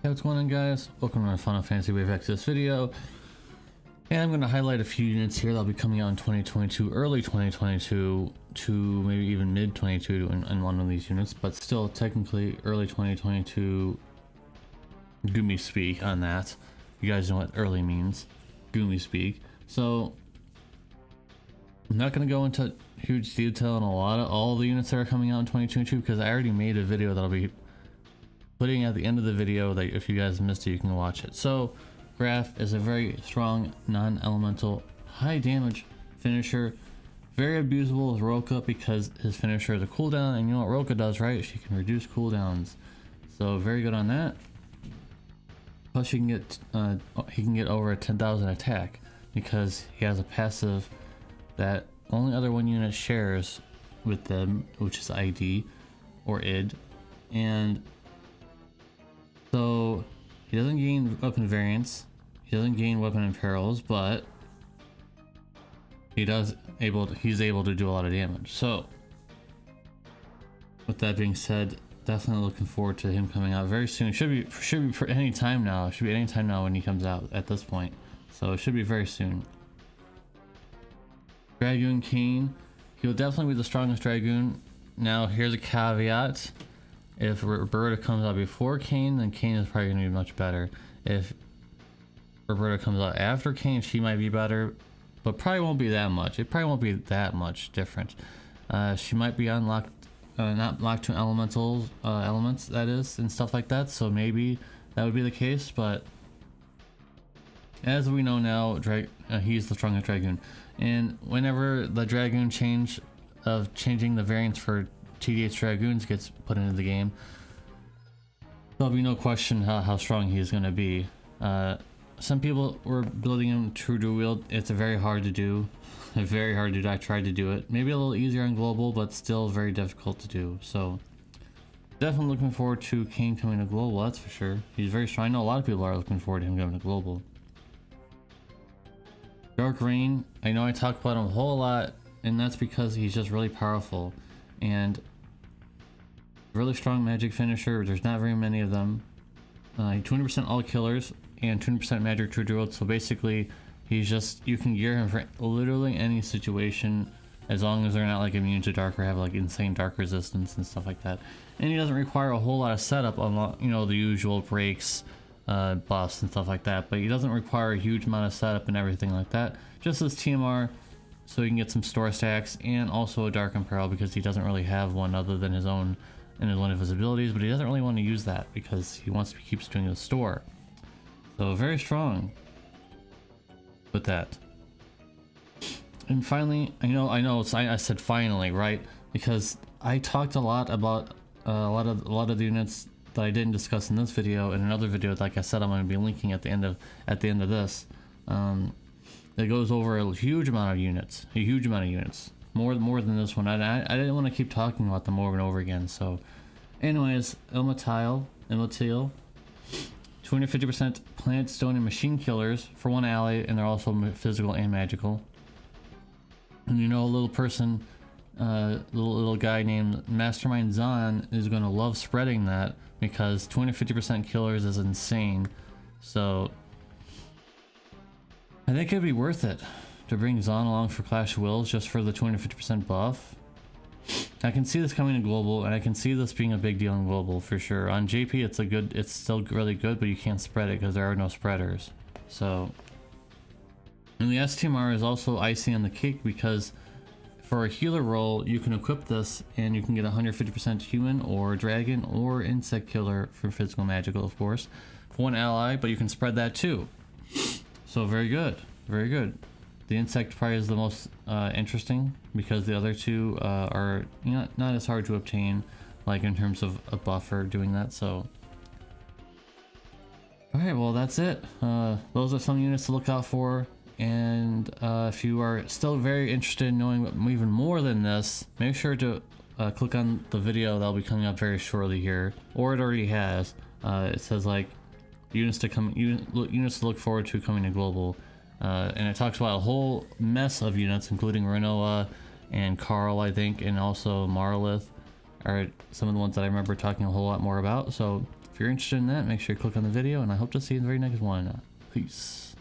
Hey, what's going on, guys? Welcome to my Final Fantasy Wave X video. And I'm going to highlight a few units here that'll be coming out in 2022, early 2022 to maybe even mid 22 in one of these units, but still technically early 2022. Goomy speak on that. You guys know what early means. Goomy speak. So I'm not going to go into huge detail on all the units that are coming out in 2022 because I already made a video that'll be putting at the end of the video that if you guys missed it, you can watch it. So Graf is a very strong non-elemental high damage finisher, very abusable with Roka because his finisher is a cooldown, and you know what Roka does, right? She can reduce cooldowns, so very good on that. Plus he can get over a 10,000 attack because he has a passive that only other one unit shares with them, which is ID or ID, and so he doesn't gain weapon variants, he doesn't gain weapon imperils, but he's able to do a lot of damage. So with that being said, definitely looking forward to him coming out very soon. Should be for any time now. Should be any time now when he comes out at this point. So it should be very soon. Dragoon Kane, he'll definitely be the strongest Dragoon. Now here's a caveat. If Roberta comes out before Kane, then Kane is probably going to be much better. If Roberta comes out after Kane, she might be better, but probably won't be that much. It probably won't be that much different. She might be unlocked, not locked to elements, that is, and stuff like that, so maybe that would be the case, but as we know now, he's the strongest Dragoon. And whenever the Dragoon changing the variants for TDH Dragoons gets put into the game, there'll be no question how strong he is going to be. Some people were building him true dual wield. It's very hard to do. Very hard to do. I tried to do it. Maybe a little easier on global, but still very difficult to do. So definitely looking forward to Kane coming to global, that's for sure. He's very strong. I know a lot of people are looking forward to him going to global. Dark Rain, I know I talk about him a whole lot, and that's because he's just really powerful and really strong magic finisher. There's not very many of them. 20% all killers and 20% magic true dual. So basically, you can gear him for literally any situation as long as they're not like immune to dark or have like insane dark resistance and stuff like that. And he doesn't require a whole lot of setup on, you know, the usual breaks, buffs and stuff like that. But he doesn't require a huge amount of setup and everything like that. Just as TMR, so he can get some store stacks and also a dark imperil because he doesn't really have one other than his own and one of his abilities, but he doesn't really want to use that because he wants to keep doing the store. So very strong with that. And finally, I know I said finally, right? Because I talked a lot about a lot of the units that I didn't discuss in this video and another video, like I said, I'm going to be linking at the end of this. It goes over a huge amount of units, more than this one. I didn't want to keep talking about them over and over again. So anyways, Ilmatil, 250% plant, stone, and machine killers for one ally, and they're also physical and magical. And you know, a little person, little guy named Mastermind Zahn is going to love spreading that because 250% killers is insane. So I think it'd be worth it to bring Zahn along for Clash of Wills just for the 250% buff. I can see this coming to global, and I can see this being a big deal in global for sure. On JP, it's still really good, but you can't spread it because there are no spreaders. So, and the STMR is also icing on the cake because for a healer role, you can equip this and you can get 150% human or dragon or insect killer for physical magical, of course, for one ally, but you can spread that too. So very good, very good. The insect probably is the most interesting because the other two are not as hard to obtain, like in terms of a buffer doing that. So, all right, well that's it. Those are some units to look out for. And if you are still very interested in knowing even more than this, make sure to click on the video that'll be coming up very shortly here, or it already has. It says like units to look forward to coming to global. And it talks about a whole mess of units, including Renoa and Carl, I think, and also Marlith are some of the ones that I remember talking a whole lot more about. So If you're interested in that, make sure you click on the video, and I hope to see you in the very next one. Peace.